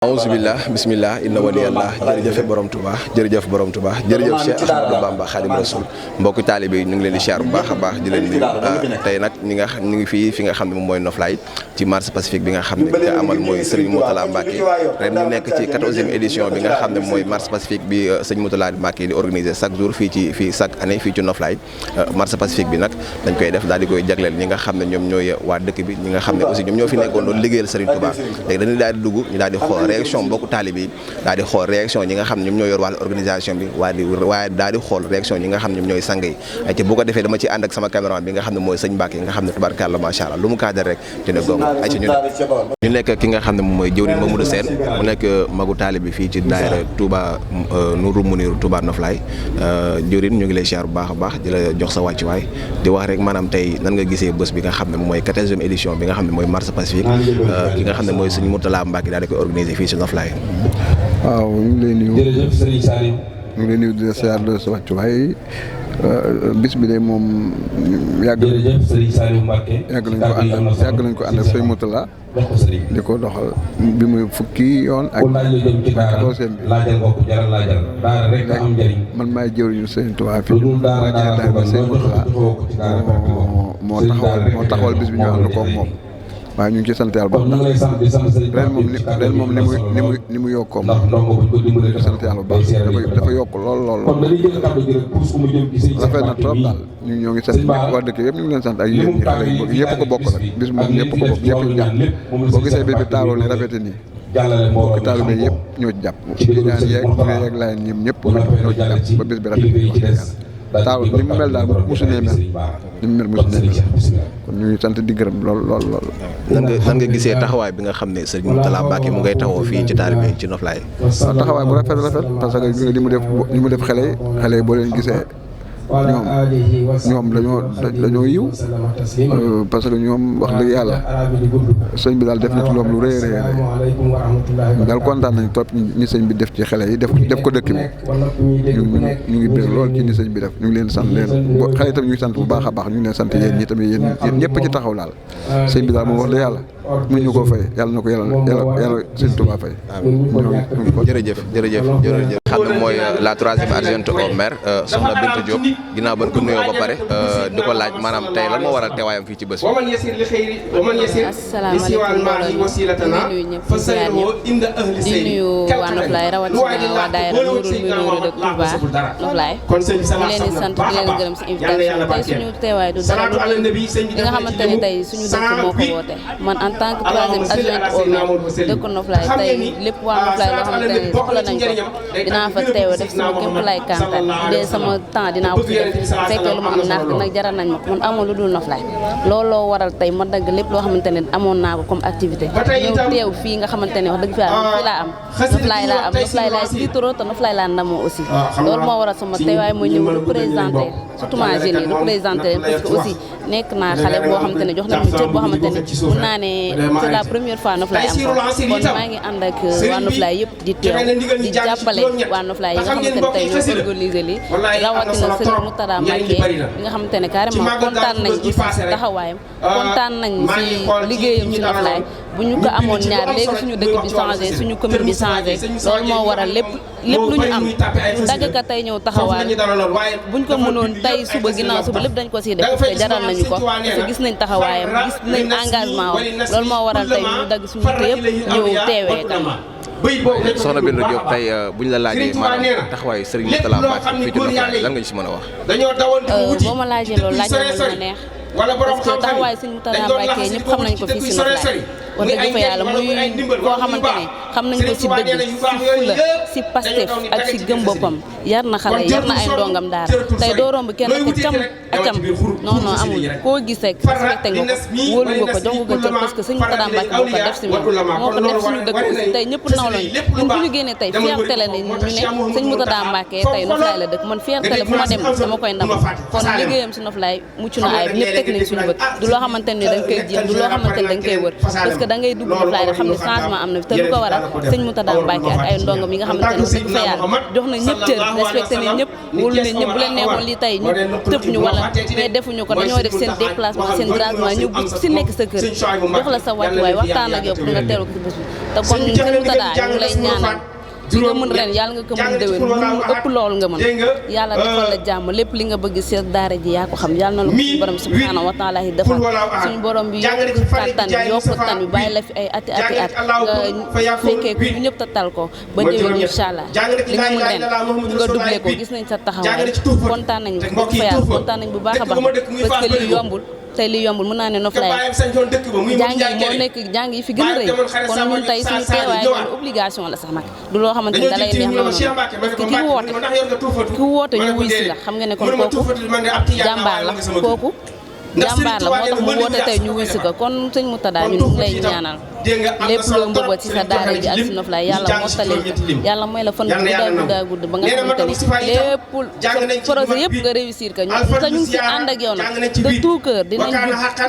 Auzubillah bismillah inna waliyallah jërëjëf borom Touba jërëjëf borom Touba jërëjëf Cheikh Ahmadou Bamba Khadim Rasoul mbokku taalibe yi ñu ngi leen di siyaar bu baax a baax di leen nuyu tey nag ñu ngi fii fi nga xam ne moom mooy Noflaye ci marché pacifique bi nga xam ne ka amal mooy Serigne Mourtala Mbacké ren ñu nekk ci 14e édition bi nga xam ne mooy marché pacifique bi Serigne Mourtala Mbacké di organiser chaque jour chaque année fii ci Noflaye marché pacifique bi nag dañ koy def daal di koy jagleel ñi nga xam ne ñoom ñooy waa dëkk bi ñi nga xam ne aussi ñoom ñoo fi nekkoon doon liggéeyal Serigne Touba léegi dañuy daal di dugg ñu daal di xool réaction mbokku taalibe yi daal di xool réaction ñi nga xam ne ñoom ñoo yor wàllu organisation bi waaye daal di xool réaction ñi nga xam ne ñoom ñooy sang yi ay ci bu ko defee dama ci ànd ak sama caméraman bi nga xam ne mooy sëñ Mbacké nga xam ne tubaarkàlla macha Allah lu mu kaadar rek dina góob ay ci ñu nekk ki nga xam ne moom mooy jëwriñ Mamadou Sène mu nekk magu taalibe bi fii ci daayira Touba Nourou Mounirou Touba Noflaye jëwriñ ñu ngi lay siyaar bu baax a baax di la jox sa wàccuwaay di wax rek maanaam tey nan nga gisee bés bi nga xam ne mooy 14e édition bi nga xam ne mooy marché pacifique ki nga xam ne mooy sëñ Mourtala Mbacké daal di koy organiser fii ci Noflaye. waaw ñu ngi lay nuyu jërëjëf Serigne Salim ñu ngi lay nuyu di la siyaar de sa wàccuwaay bis bi de moom jërëjëf Serigne Salim Mbacké yàgg nañ ko ànd ak sëñ Mourtala di ko doxal bi muy fukki yoon ak dooseem bi man maay jëwriñu sëñ Touba fii maa jiite daal ba sëñ Mourtala moo taxawal bis bi ñu ànd koog moom waaye ñu ngi ci sant yàlla bu baax ren moom ni mu yokkoo moom ñu ngi sant yàlla bu baax dafa yokk lool rafet na trop daal ñoo ngi sant ñëpp waa dëkk yëpp ñu ngi leen sant ak yéen ñi xale yi ñëpp ko bokk nag bis moom ñëpp ko bokk ñëpp ñu jàpp boo gisee bis bi taaroo ni rafete nii bokk taalibe yëpp ñoo ci jàpp ñaan yeeg layen ñim ñëpp ñoo ci jàpp ba bis bi rafet taaw ni mu mel daal mosu nee mel ni mu mel mosu nee mel kon ñu ngi sant di gërëm lool. nan nga gisee taxawaay bi nga xam ne Serigne Mourtala Mbacké mu ngay taxawoo fii ci taalibe ci Noflaye. waaw taxawaay bu rafet parce que li mu def xale yi boo leen gisee ñoom dañoo yiw parce que ñoom wax dëgg yàlla sëñ bi daal def na ci loom lu rëy daal kontaan nañ trop ñi sëñ bi def ci xale yi def ko dëkk bi ñu ngi bëgg lool ci ni sëñ bi def ñu ngi leen sant xale yi tamit ñu ngi sant bu baax a baax ñu ngi leen sant yéen ñi tamit yéen ñëpp ci taxaw daal sëñ bi daal moom wax dëgg yàlla mën ñu ko fay yàlla na ko yàlla sëñ Touba fay. jërëjëf xam ne mooy la 3e adjointe au maire soxna Bintou Diop ginnaaw ba ko nuyoo ba pare di ko laaj maanaam tey lan moo waral teewaayam fii ci bés bi. asalaamaaleykum mbooloo mi nuyu ñëpp di nuyu waa Noflaye rawatina waa daayira Nourou Mounirou de Touba Noflaye ñu leen di sant di leen gërëm si invitation tey suñu teewaay du dara li nga xamante ne tey suñu dëkk moo ko woote man en tant que 3e adjointe au maire dëkk Noflaye tey lépp waa Noflaye loo xamante ne soxla nañ ko dinaa fa teew def sama képp lay kantan de sama temps dinaa ko fi def fekkee lu ma am naaf nag jaral nañ ma ko man amoon lu dul Noflaye looloo waral tey ma dagg lépp loo xamante ne amoon naa ko comme activité ñëw teew fii nga xamante ne wax dëgg fi fii laa am Noflaye laay tiitaroo te Noflaye laa ndamoo aussi loolu moo waral sama teewaay mooy ñëw représenté surtout ma jeunes yi représenté leen parce que aussi nekk naa xale boo xamante ne jox nañu cër boo xamante ne mun naa ne c'est la première fois Noflaye am ko kon maa ngi ànd ak waa Noflaye yëpp di teew di jàppale waa Noflaye yi nga xamante ne tey ñoo organisé lii rawatina Serigne Mourtala Mbacké bi nga xamante ne carrément kontaan nañ ci taxawaayam kontaan nañ ci liggéeyam ci Noflaye bu ñu ko amoon ñaar léegi suñu dëkk bi changé suñu commune bi changé loolu moo waral lépp lu ñu am dagg ka tey ñëw taxawaay buñ ko mënoon tey suba ginnaaw suba lépp dañ ko siy def parce que jaral nañu ko parce que gis nañ taxawaayam gis nañ engagement wam loolu moo waral tey ñu dagg suñu te yëpp ñëw teewee tam. soxna Bintou Diop tey bu ñu la laajee maanaam taxawaayu Serigne Mourtala Mbacké fii ci Noflaye lan nga ñu si mën a wax. boo ma laajee loolu laaj na ma neex parce que taxawaayu Serigne Mourtala Mbacké ñëpp xam nañ ko fii si Noflaye wax dëgg fa yàlla muy koo xamante ne xam nañ ko si dëgg si fula si pastef ak si gëm boppam yar na xale yar na ay ndongam daara tey doo romb kenn acam non amul koo gis rek respecté nga ko wóolu nga ko jox nga ko cër parce que Serigne Mourtala Mbacké moo ko def si moom moo ko def suñu dëkk aussi tey ñëpp naw lañ ñun bu ñu génnee tey fierté la ñu ne Serigne Mourtala Mbacké tey Noflaye la dëkk man fierté la fu ma dem dama koy ndam kon liggéeyam si Noflaye mucc na ayib ñëpp teg nañ suñu bët du loo xamante ne dañ koy jéem du loo xamante ne dañ koy wër parce que da ngay dugg Noflaye rek xam ne changement am na te lu ko waral sëñ Moutada Mbacke ak ay ndongam yi nga xamante ne dëgg fa yàlla jox na ñëpp cër respecté ne ñëpp wóolu ne ñëpp bu leen neexoon lii tey ñu tëb ñu wala mais defuñu ko dañoo def seen déplacement seen gracement ñëw bu si nekk sa kër jox la sa wàccuwaay waxtaan ak yow pour nga teeru ko si bés bi te kon ñun sëñ Moutada ñu ngi lay ñaanal li nga mën ren yàlla nga ko mën déwén mu ëpp loolu nga mën yàlla defal la jàmm lépp li nga bëgg si daara ji yaa ko xam yàlla na la ko suñu borom subhanahu wa taala yi defal suñu borom bi yokk kàttan bi yokk tan bi bàyyi la fi ay ati at nga fekkee ko ñëpp ta tal ko ba déwén incha allah li nga mën ren nga doublé ko gis nañ sa taxawaay kontaan nañu bokk fa yàlla kontaan nañ bu baax a baax parce que lii yombul tey li yombul mën naa ne Noflaye jàng yi moo nekk jàng yi fi gën a rëy kon ñun tey suñu teewaay loolu obligation la sax nag du loo xamante ni da lay neex noonu parce que ki woote ñu wuy si la xam nga ne kon kooku jàmbaar la kooku jàmbaar la moo tax mu woote tey ñu wuy si ko kon sëñ Moutada ñun ñu lay ñaanal lépp loo mbëbët ci sa daara ji ak si Noflaye yàlla mottali yàlla may la fan gudd ba nga xamante ni lépp projet yëpp nga réussir que ñu ngi si ànd ak yow nag de tout cœur dinañ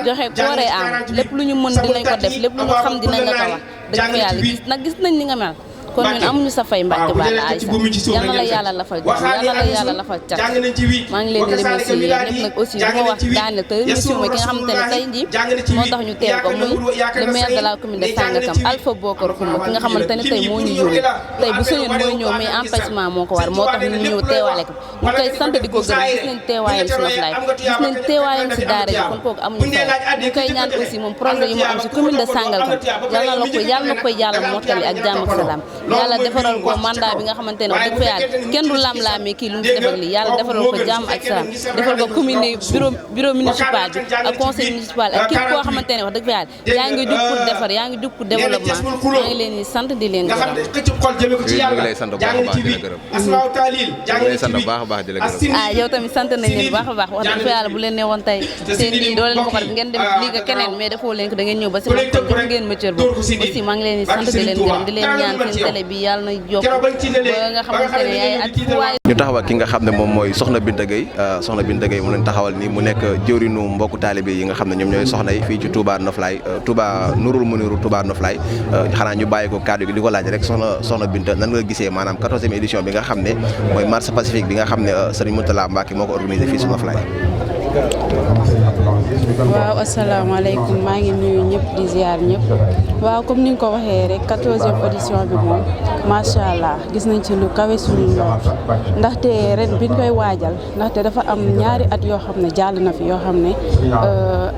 joxe kooree am lépp lu ñu mën dinañ ko def lépp lu ñu xam dinañ la ko wax dëgg fa yàlla gis nañ ni nga mel kon ñun amuñu sa fay Mbacke Balla Aïssa yal na la yàlla lafal jàmm yal na la yàlla lafal cat maa ngi leen di remercier yéen ñëpp nag aussi bu ma wax daane te remercier mooy ki nga xamante ne tey jii moo tax ñu teew ko muy le maire de la commune de Sangalkam Alpha Bokar Khouma ki nga xamante ne tey moo ñu yóbbu tey bu soñoon mooy ñëw mais empêchement moo ko war moo tax ñu ñëw teewaale ko ñu koy sant di ko gërëm gis nañ teewaayam si Noflaye gis nañ teewaayam si daara yi kon kooku amuñu fay ñu koy ñaan aussi moom projet yi mu am si commune de Sangalkam yàlla na koy yàlla mottali ak jàmm ak salaam yàlla defaral ko mandat bi nga xamante ne wax dëgg fa yàlla kenn du lam-laamee kii lu mu fi def ak lii yàlla defaral ko jàmm ak salaam defal ko commune bureau municipal bi ak conseil municipal ak képp koo xamante ne wax dëgg fa yàlla yaa ngi jug pour defar yaa ngi jug pour développement maa ngi leen di sant di leen gërëm. ñu ngi lay sant bu baax a baax di la gërëm. ñu ngi lay sant bu baax a baax di la gërëm. ah yow tamit sant nañ leen bu baax a baax wax dëgg fa yàlla bu leen ne woon tey seen lii doo leen ko xar ngeen dem lii nga keneen mais defoo leen ko da ngeen ñëw ba si man kon def ngeen ma cër boobu aussi maa ngi leen di sant di leen gërëm di leen ñaan seen télé bi yàlla na yokk ba nga xamante ne yaay at waay ñu taxawal ki nga xam ne moom mooy Soxna Binta Gueye mu leen taxawal nii mu nekk jëwrinu mbokku taalibe yi nga xam ne ñoom ñooy soxna yi fii ci Touba Noflaye Touba Nurul Muniru Touba Noflaye xanaa ñu bàyyi ko kàddu gi di ko laaj rek soxna Binta nan nga gisee maanaam 14e édition bi nga xam ne mooy marche pacifique bi nga xam ne Serigne Mountakha Mbacké moo ko organisé fii ci Noflaye. waaw asalaamaaleykum maa ngi nuyu ñëpp di ziar ñëpp waaw comme ni nga ko waxee rek 14e édition bi moom macha allah gis nañ ci lu kawe suñu njort ndaxte ren biñ koy waajal ndaxte dafa am ñaari at yoo xam ne jàll na fi yoo xam ne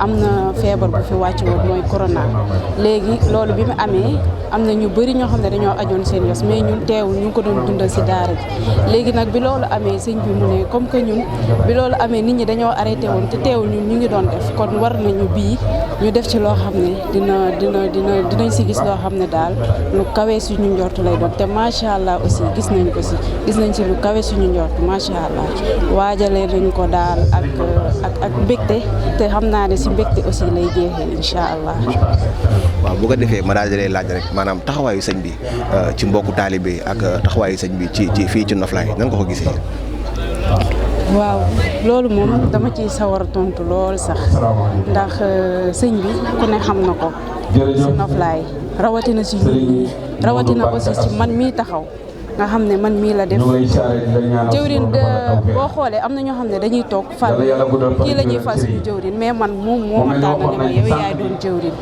am na feebar bu fi wàcc woon mooy corona léegi loolu bi mu amee am na ñu bëri ñoo xam ne dañoo ajoon seen yos mais ñun teewul ñu ngi ko doon dundal si daara ji léegi nag bi loolu amee sëñ bi mu ne comme que ñun bi loolu amee nit ñi dañoo arrêté woon te teewul ñun ñu ngi doon def kon war nañu bii ñu def ci loo xam ne dinañ si gis loo xam ne daal lu kawe suñu njort lay doon te macha allah aussi gis nañ ko si gis nañ si lu kawe suñu njort macha allah waajalee nañ ko daal ak mbégte te xam naa ne si mbégte aussi lay jeexee incha allah. waaw bu ko defee ma daal di lay laaj rek maanaam taxawaayu sëñ bi ci mbokku taalibe ak taxawaayu sëñ bi ci fii ci Noflaye nan nga ko gisee. waaw loolu moom dama ciy sawar a tontu lool sax ndax sëñ bi ku ne xam na ko si Noflaye rawatina si ñun ñii rawatina aussi si man mii taxaw nga xam ne man mii la def jëwrin boo xoolee am na ñoo xam ne dañuy toog fal kii la ñuy fal suñu jëwrin mais man moom moo ma tànn ne ma yow yaay doon jëwrin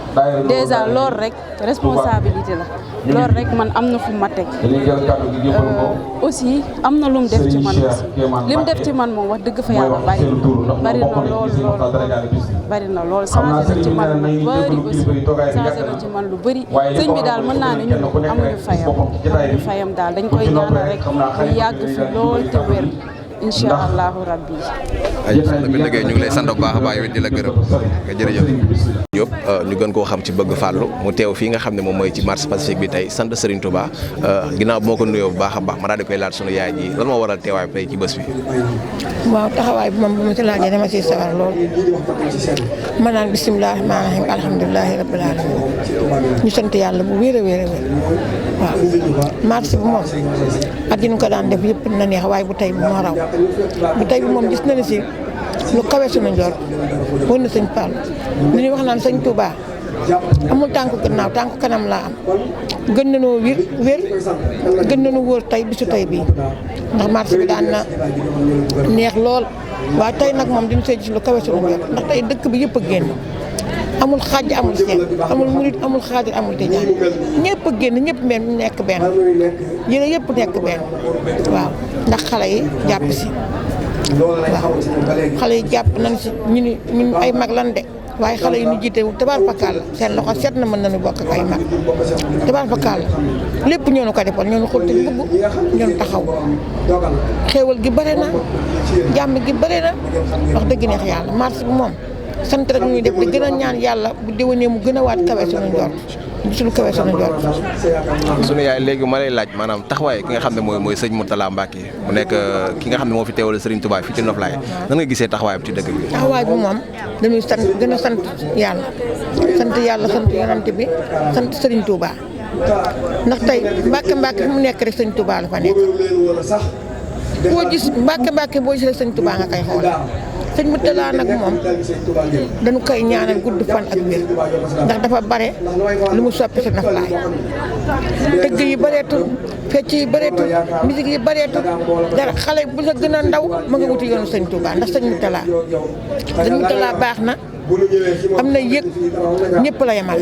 dèjà loolu rek responsabilité la loolu rek man am na fu ma teg aussi am na lu mu def ci man aussi li mu def ci man moom wax dëgg fa yàlla bari na lool bari na lool changé na ci man lu bëri aussi changé na ci man lu bëri sëñ bi daal mën naa ne ñun amuñu fayam daal dañ koy ñaanal rek mu yàgg fi lool te wér incha allahu rabbi. ay soxna Binta Gueye ñu ngi lay sant bu baax a baax yow di la gërëm nga jërëjëf. Diop ñu gën koo xam ci bëgg fàllu mu teew fii nga xam ne moom mooy ci marche pacifique bi tey sant Serigne Touba ginnaaw bi moo ko nuyoo bu baax a baax ma daal di koy laaj sunu yaay ji lan moo waral teewaay bi tey ci bés bi. waaw taxawaay bi moom bu ma ci laajee dama ciy sawar lool ma naan bisimilah rahmaani rahiim alhamdulilahi rabbil alamin ñu sant yàlla bu wéer a wéer a wéer waaw marche bi moom ak yi ñu ko daan def yëpp na neex waaye bu tey bi moo raw bu tey bi moom gis na ne si lu kawe suñu njort wër na sëñ Fall li ñuy wax naan sëñ Touba amul tànku gannaaw tànku kanam laa am gën nañoo wér gën nañoo wóor tey bisu tey bii ndax marché bi daan na neex lool waaye tey nag moom dañu see gis lu kawe suñu njort ndax tey dëkk bi yëpp a génn amul xaaj amul seen amul murit amul xaadir amul tijaan ñëpp a génn ñëpp nekk benn yéen yëpp nekk benn waaw ndax xale yi jàpp si waaw xale yi jàpp nañ si ñun ay mag lan de waaye xale yi ñu jiite tabaar fakkaal la seen loxo set na mën nañu bokk ak ay mag tabaar fakkaal la lépp ñoo nu ko defoon ñoo nu xulti bugg ñoo nu taxaw xéewal gi bëri na jàmm gi bëri na wax dëgg neex yàlla marché bi moom sant rek ñuy def di gën a ñaan yàlla bu déwénee mu gën a waat kawe suñu njort suñu kawe suñu njort. sunu yaay léegi ma lay laaj maanaam taxawaay ki nga xam ne mooy sëñ Mourtala Mbacke mu nekk ki nga xam ne moo fi teewal Serigne Touba fii ci Noflaye nan nga gisee taxawaay bi ci dëkk bi. taxawaay bi moom dañuy sant gën a sant yàlla sant yonent bi sant Serigne Touba ndax tey Mbacke fi mu nekk rek Serigne Touba la fa nekk boo gis Mbacke boo gis rek Serigne Touba nga koy xool. sëñ Mourtala nag moom dañu koy ñaanal gudd fan ak wér ndax dafa bare lu mu soppi si Noflaye tëgg yi bareetul fecc yi bareetul musique yi bareetul dara xale bu la gën a ndaw ma nga wuti yoonu sëñ Touba ndax sëñ Mourtala baax na am na yëg ñëpp la yemal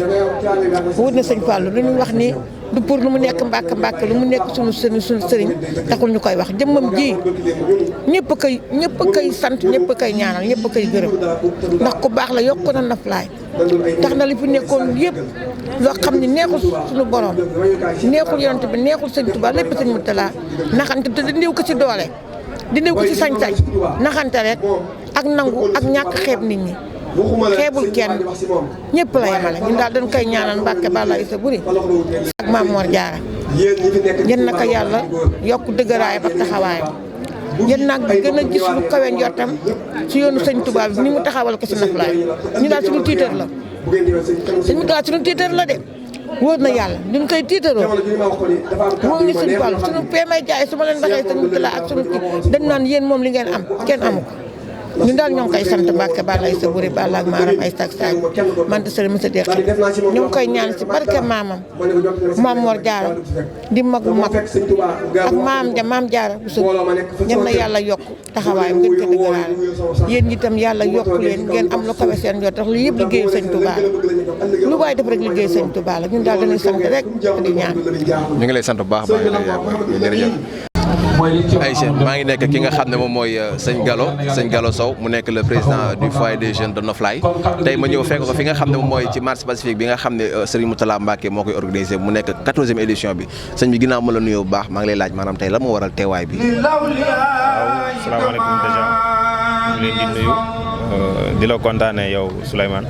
wut na sëñ Fallou lu ñu wax ni du pour lu mu nekk Mbàkke lu mu nekk suñu sëriñ taxul ñu koy wax jëmmam ji ñëpp koy sant ñëpp koy ñaanal ñëpp koy gërëm ndax ku baax la yokk na Noflaye tax na li fi nekkoon yëpp loo xam ne neexul suñu borom neexul yonent bi neexul sëñ Touba lépp sëñ Mourtala naxante te dindiw ko ci doole dindiw ko ci sañ-sañ naxante rek ak nangu ak ñàkk xeeb nit ñi xeebul kenn ñëpp la yemale ñun daal dañ koy ñaanal Mbàkke Balla Issa Boury ak Maam Mor Jaara yéen naka yàlla yokk dëgëraayam ak taxawaayam yéen nag gën a gis lu kawe njortam ci yoonu sëñ Touba bi ni mu taxawal ko ci Noflaye ñu daal suñu tiitar la sëñ Mourtala suñu tiitar la de wóor na yàlla ñu koy tiitaroo moom ni sëñ Fall suñu may jaay su ma leen waxee sëñ Mourtala ak suñu kii dañ naan yéen moom li ngeen am kenn amu ko ñun daal ñoo ngi koy sant Mbàkke Balla Issa Boury Balla ak Maram ay sak manta sëriñ Moussa Dekk ñoo ngi koy ñaan si barke maamam Maam Mor Jaara di mag ak maam Jaara bu sëñ ñen na yàlla yokk taxawaayam gën ko dëgëraale yéen itam yàlla yokk leen ngeen am lu kawe seen jot tax lu yëpp liggéeyu sëñ Touba la lu waay def rek liggéey sëñ Touba la ñun daal dañuy sant rek di ñaan ñu ngi lay sant bu baax jërëjëf Aïcha maa ngi nekk ki nga xam ne moom mooy sëñ Gallo Sow mu nekk le président du foyer des jeunes de Noflaye tey ma ñëw fekk ko fi nga xam ne moom mooy ci marche pacifique bi nga xam ne Serigne Mourtala Mbacke moo koy organisé mu nekk 14e édition bi sëñ bi ginnaaw ma la nuyoo bu baax maa ngi lay laaj maanaam tey lan moo waral teewaay bi. waaw salaamaaleykum déjà ñu leen di nuyu di la kontaanee yow Souleymane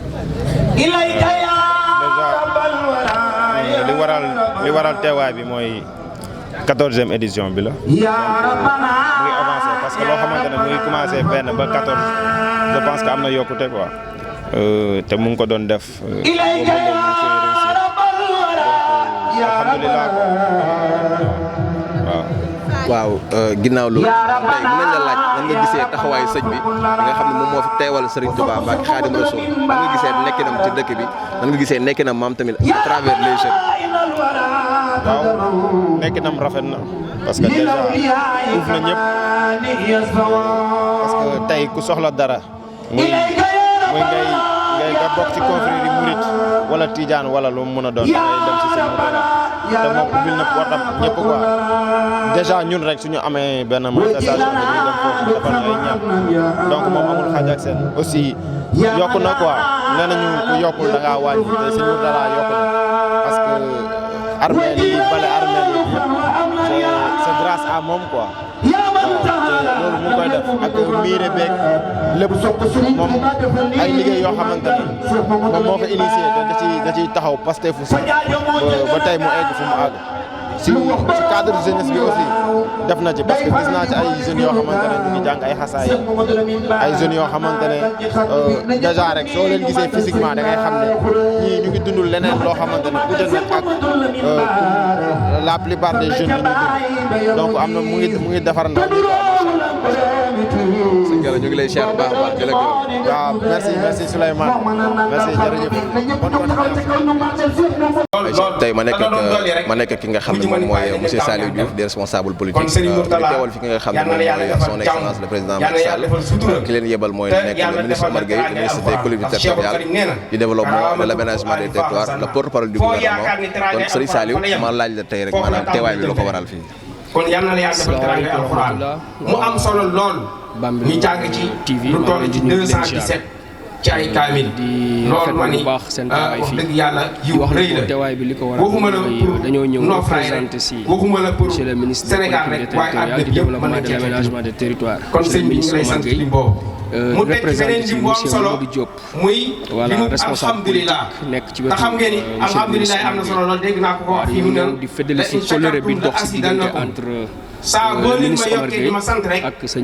déjà li waral teewaay bi mooy 14e édition bi la mu ngi avancé parce que loo xamante ne mu ngi commencé benn ba 14 je pense que am na yokkute quoi te mu ngi ko doon def boobu léegi mu ngi koy réussir donc alhamdulilah waaw ginnaaw loolu tey mën nañ la laaj nan nga gisee taxawaayu sëñ bi nga xam ne moom moo fi teewal Serigne Touba Mbacke Khadim Rassoul nan nga gisee nekkinam ci dëkk bi nan nga gisee nekkinam maam tamit à travers les jeunes. waaw nekkinam rafet na parce que déjà uuf na ñëpp parce que tey ku soxla dara muy ngay nga bokk ci confrérie Mouride wala Tidiane wala lu mu mën a doon da ngay dem ci sëñ Mourtala te moom ubbil na portam ñëpp quoi déjà ñun rek suñu amee benn manifestation dañuy dem foofu defal ay ñaan donc moom amul xaaj ak seen aussi yokku na quoi nee nañu ku yokkul da ngaa wàññi te sëñ Mourtala yokku na parce que armée yi bale armée yi c'est grâce à moom quoi loolu mu koy def ak miire beeg lépp moom ay liggéey yoo xamante ne moom moo ko initié da ciy taxaw Pastef sax ba tey mu egg fu mu àgg si cadre jeunesse bi aussi def na ci parce que gis naa ci ay jeunes yoo xamante ne ñu ngi jàng ay xasaay ay jeunes yoo xamante ne déjà rek soo leen gisee physiquement da ngay xam ne ñii ñu ngi dundul leneen loo xamante ne ute na ak la plupart des jeunes yi ñu dund donc am na mu ngi defar ndaw ñi quoi macha allah. sëñ Gala ñu ngi lay siyaar baax a baax di la gërëm. waaw merci Souleymane merci jërëjëf. tey ma nekk ki nga xam ne moom mooy monsieur Saliou Diouf di responsable politique di teewal fi ki nga xam ne moom mooy son excellence le président Macky Sall ki leen yebal mooy nekk le ministre Omar Gueye le ministre des collectivités territoriales du développement de l'aménagement des territoires le porte-parole du gouvernement donc Serigne Saliou ma laaj la tey rek maanaam teewaay bi lu ko waral fii. kon yal na la yàlla defal teraanga alxuraan mu am solo lool ñu jàng ci lu toll ci 217 ci ay kaamil loolu ma ni wax dëgg yàlla yiw rëy la waxuma la pour Noflaye rek waxuma la pour Sénégal rek waaye àdduna bi yëpp mën na cee kon sëñ bi ñu ngi lay sant ci lim boobu mu teg ci beneen lim bu am solo muy limu alhamdulilah te xam ngeen ni alhamdulilah am na solo lool dégg naa ko wax fii mu ne la in shakartum la azidannakum saa boo leen ma yokkee di ma sant rek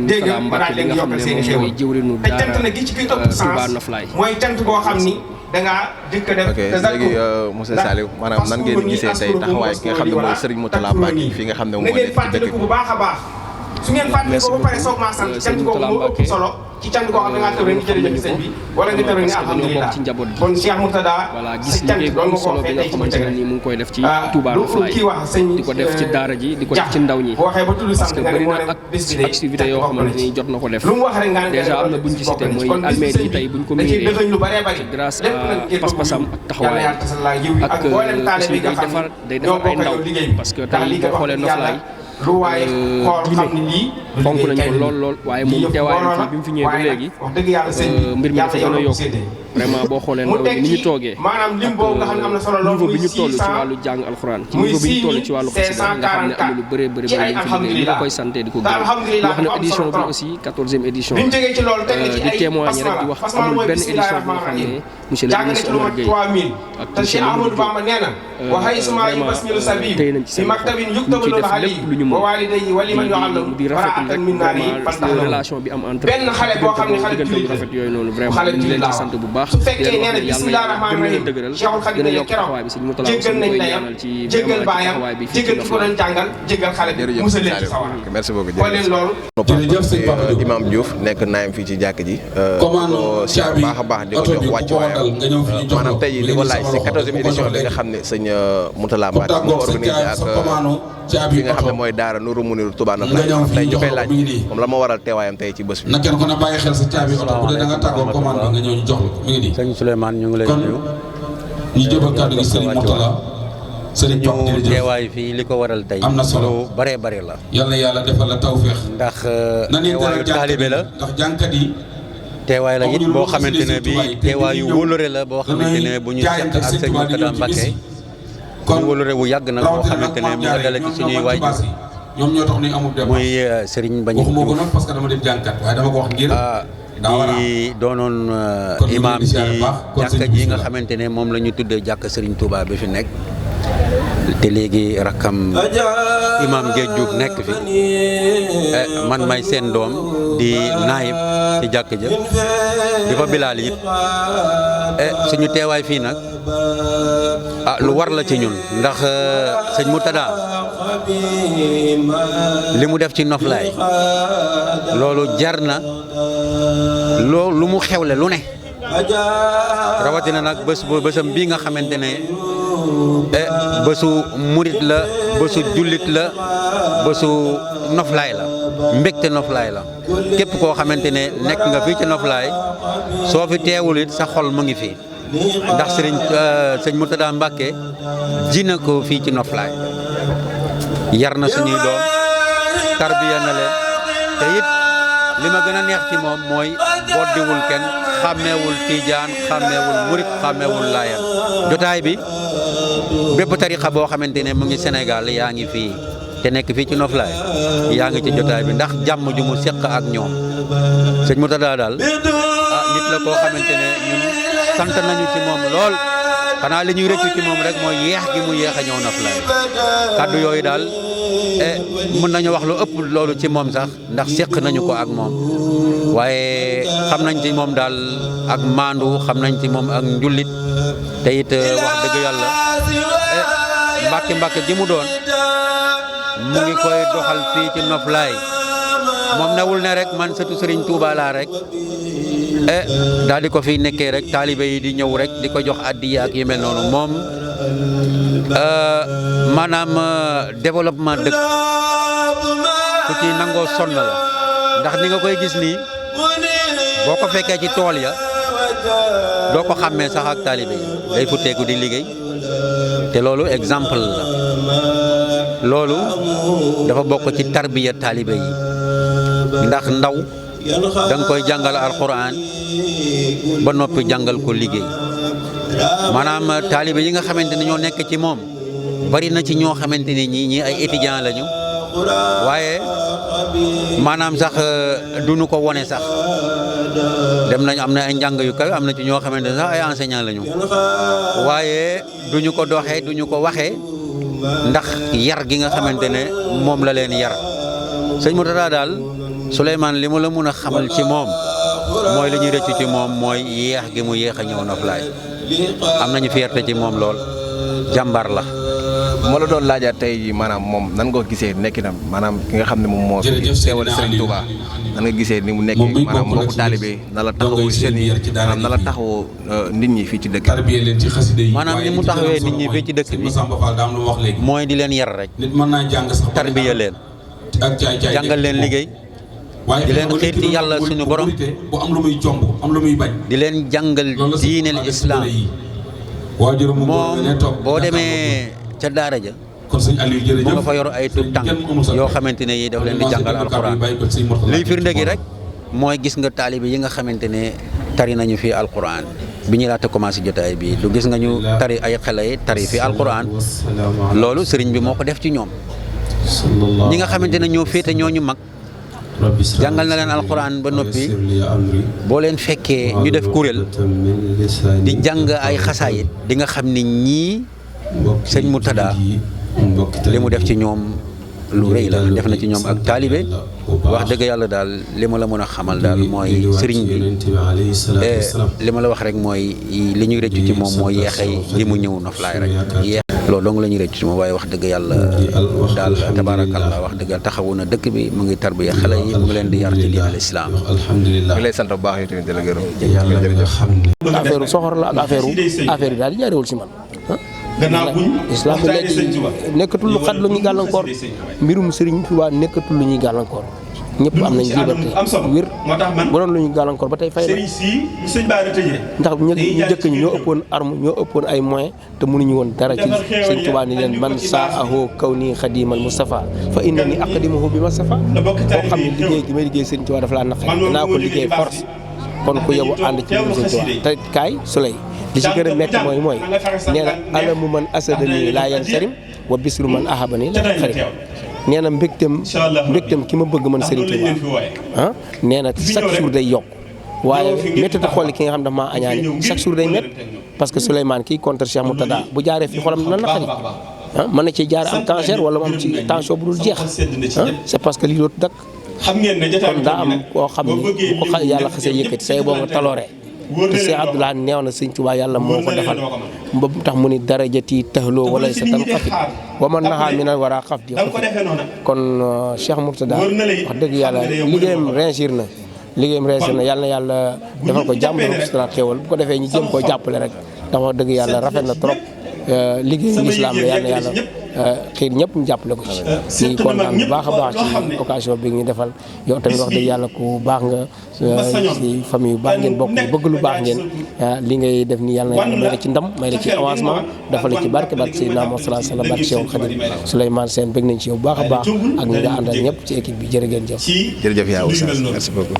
dégg nga ma daal leen yokkal seen i xéewal te cant na gi ci kuy ëpp sens mooy cant boo xam ni da ngaa dëkk def. ok léegi monsieur Saliou maanaam nan ngeen gisee tey taxawaay ki nga xam ne mooy Serigne Moutalla Mbacké fii nga xam ne moom moo nekk ci dëkk bi. bu baax a baax su ngeen fàttali ko ba pare soog maa sant cant kooku moo ëpp solo ci cant koo xam ne da ngaa tëb rek ni jërëjëf sëñ bi wala nga tëb rek ni alhamdulilah kon Cheikh Mourtada sa cant doon nga koo fee tey ci bëccëg rek kii wax sëñ di ko def ci daara ji di ko def ci ndaw ñi boo waxee ba tudd sant nga bëri na activité yoo xamante ni jot na ko def lu mu wax rek nga déjà am na buñ ci cité mooy almeri yi tey buñ ko miiree grâce à pas-pasam ak taxawaayam ak aussi day defar ay ndaw parce que tey boo xoolee Noflaye lu waaye xool xam ni lii fonk nañ ko lool waaye moom teewaayam fii bi mu fi ñëwee ba léegi mbir mi dafa gën a yokk vraiment boo xoolee ndaw ñi ni ñu toogee maanaam lim boobu nga xam ne am na solo lool niveau bi ñu toll ci wàllu jàng alxuraan ci niveau bi ñu toll ci wàllu xasida nga xam ne am na lu bëree bëri bëri ñu fi liggéey ñu ko koy santé di ko gërëm wax ne édition bi aussi 14e édition di témoigner rek di wax amul benn édition bi nga xam ne monsieur le ministre Omar Gueye ak monsieur le ministre vraiment tey nañ ci seen loxo ñu ciy def lépp lu ñu mën di rafetlu rek vraiment relation bi am entre diggante bu rafet yooyu noonu vraiment ñu leen ci sant bu baax di leen wax ne yàlla na gën leen a dëgëral gën a yokk taxawaay bi sëñ Moutalla aussi ñu koy ñaanal ci taxawaay bi fii ci Noflaye. merci beaucoup jërëjëf Imam Diouf nekk naayam fii ci jàkk ji siyaar baax a baax di ko jox wàcc waayam maanaam tey jii di ko laaj si 14e édition bi nga xam ne sëñ Moutalla Mbacké moo organisé ak fi nga xam ne mooy daara Nourou Mounirou Touba Noflaye tey ñu koy laaj moom la moo waral teewaayam tey ci bés bi. na kenn ku ne bàyyi xel sa caabi oto bu dee da nga tàggoo commande nga ñëw ñu jox la mi ngi nii. sëñ Souleymane ñu ngi lay nuyu. ñu jëbal kàddu gi Serigne Moutalla Serigne Pape jërëjëf teewaay fii li ko waral tey am na solo lu bare bare la. yal na yàlla defal la tawféex. ndax teewaayu taalibe la ndax jànkat yi. teewaay la it boo xamante ne bii teewaayu wóolore la boo xamante ne bu ñu seq ak sëñ Moutalla Mbacké kon wóolore bu yàgg nag boo xamante ne mu nga dala ci suñuy waajur ñoom ñoo tax ni amul débat muy Serigne Mbagnick waxuma ko nag parce que dama dem jànkat waaye dama ko wax ngir di doonoon imam ci jàkka ji nga xamante ne moom la ñu tuddee jàkka Serigne Touba bi fi nekk te léegi rakkam imam Gueye Diouf nekk fi man may seen doom di naayib ci jàkka ja di fa bilaal it suñu teewaay fii nag lu war la ci ñun ndax sëñ Mourtada li mu def ci Noflaye loolu jar na lu mu xewle lu ne rawatina nag bésam bii nga xamante ne bésu murit la bésu jullit la bésu Noflaye la mbégte Noflaye la képp koo xamante ne nekk nga fii ci Noflaye soo fi teewul it sa xol mu ngi fii ndax sëñ Mourtada Mbacké ji na ko fii ci Noflaye yar na suñuy doom tarbiya na leen te it li ma gën a neex ci moom mooy boddiwul kenn xàmmeewul tiijaan xàmmeewul murit xàmmeewul laayeen jotaay bi bépp tarixa boo xamante ne mu ngi Sénégal yaa ngi fii te nekk fii ci Noflaye yaa ngi ci jotaay bi ndax jàmm ju mu séq ak ñoom sëñ Mourtada daal nit la koo xamante ne ñun sant nañu ci moom lool xanaa li ñuy rëccu ci moom rek mooy yeex gi mu yeex a ñëw Noflaye kaddu yooyu daal mën nañu wax lu ëpp loolu ci moom sax ndax séq nañu ko ak moom waaye xam nañ ci moom daal ak maandu xam nañ ci moom ak njullit te it wax dëgg yàlla Mbàkke ji mu doon mu ngi koy doxal fii ci Noflaye moom newul ne rek man sëtu Serigne Touba laa rek daal di ko fi nekkee rek taalibe yi di ñëw rek di ko jox addiya ak yu mel noonu moom maanaam développement dëkk ku ci nangoo sonn la ndax ni nga koy gis nii boo ko fekkee ci tool ya doo ko xàmmee sax ak taalibe yi day futteeku di liggéey te loolu exemple la loolu dafa bokk ci tarbiya taalibe yi ndax ndaw da nga koy jàngal alquran ba noppi jàngal ko liggéey maanaam taalibe yi nga xamante ne ñoo nekk ci moom bari na ci ñoo xamante ne ñii ay étudiants lañu waaye maanaam sax duñu ko wone sax dem nañ am na ay njàng yu kaw am na ci ñoo xamante ne sax ay enseignants lañu waaye duñu ko doxee duñu ko waxee ndax yar gi nga xamante ne moom la leen yar sëñ Mourtada daal Souleymane li mu la mun a xamal ci moom mooy li ñuy rëccu ci moom mooy yéex gi mu yéex a ñëw Noflaay am nañu fierté ci moom lool jàmbaar la. moo la doon laajaat tey maanaam moom nan nga ko gisee nekkinam maanaam ki nga xam ne moom moo fi teewal Serigne Touba nan nga gisee ni mu nekkee maanaam mbokku taalibe na la taxawu seen yi maanaam na la taxawu nit ñi fii ci dëkk bi. maanaam ni mu taxawee nit ñi fii ci dëkk bi mooy di leen yar rek tarbiya leen jàngal leen liggéey di leen xiir ci yàlla suñu borom di leen jàngal diineel islam moom boo demee ca daara ja mu nga fa yor ay tuut tànk yoo xamante ne yi daf leen di jàngal alquran liy firnde gi rek mooy gis nga taalibe yi nga xamante ne tari nañu fi alquran bi ñu laata commencé jotaay bi du gis nga ñu tari ay xale yi tari fi alquran loolu sëriñ bi moo ko def ci ñoom ñi nga xamante ne ñoo féete ñoo ñu mag jàngal na leen alquran ba noppi boo leen fekkee ñu def kuréel di jàng ay xasaayit di nga xam ni ñii sëñ Mourtada li mu def ci ñoom lu rëy la def na ci ñoom ak taalibe wax dëgg yàlla daal li ma la mën a xamal daal mooy sëriñ bi li ma la wax rek mooy li ñuy rëccu ci moom mooy yeexay li mu ñëw Noflaay rek yeex loolu dong la ñuy rëccu ci moom waaye wax dëgg yàlla daal tabaarakallah wax dëgg yàlla taxawu na dëkk bi mu ngi tarbiya xale yi mu ngi leen di yar ci diin al islam. alhamdulilah lay sant bu baax yi tamit di la gërëm jërëjëf. affaire soxor la ak affaire yi daal di jaarewul si man islam bi léegi nekkatul lu xat lu ñuy gàllankoor mbirum Serigne Touba nekkatul lu ñuy gàllankoor ñëpp am nañ liberté wér bu doon lu ñuy gàllankoor ba tey fay na ndax ñu njëkk ñi ñoo ëppoon arme ñoo ëppoon ay moyens te mënuñu woon dara ci Serigne Touba ni leen man saa ahoo kaw nii xadimal Mustafa fa inna ni aqdimuhu bi Mustafa koo xam ne liggéey gi may liggéey Serigne Touba dafa laa naqari dinaa ko liggéey force kon ku yebu ànd ci Serigne Touba te kaay Souley li ci gën a métti mooy nee na alamu man asadani laa yan sarim wa bisru man ahabani la xarit nee na mbégteem ki ma bëgg man Serigne Touba nee na chaque jour day yokk waaye métti ta xool ki nga xam dafa maa añaane chaque jour day métti parce que Souleymane kii contre Cheikh Mourtada bu jaaree fi xolam na naqari mën na ci jaar am cancer wala mu am ci tension bu dul jeex c'est parce que lii dootu dakk kon daa am koo xam ni bu ko yàlla xasee yëkkati say boo nga talooree te Cheikh Abdoulaye neew na Sëñ Tuubaa yàlla moo ko defal ba tax mu ni darajati taxloo wala sa tan xafit wa man naxaa mi na war a xaf di kon Cheikh Mourtada wax dëgg yàlla liggéeyam réussir na yàlla na yàlla defal ko jàmm dafa ko suturaat xéewal bu ko defee ñu jéem koo jàppale rek ndax wax dëgg yàlla rafet na trop liggéeyu islam la yàlla na yàlla xiir ñëpp ñu jàppale ko ci ñi kontaan bu baax a baax ci occasion bi ñu defal yow tamit wax dëgg yàlla ku baax nga ci famille yu baax ngeen bokk ñu bëgg lu baax ngeen li ngay def ni yàlla na yàlla may la ci ndam may la ci avancement dafa la ci barke Seydina Muhammad sallallahu alayhi wa sallam barke Cheikhul Khadim Souleymane Sène bëgg nañ ci yow bu baax a baax ak ñi nga àndal ñëpp ci équipe bi jërë ngeen jëf jërëjëf yaa Oustaz merci beaucoup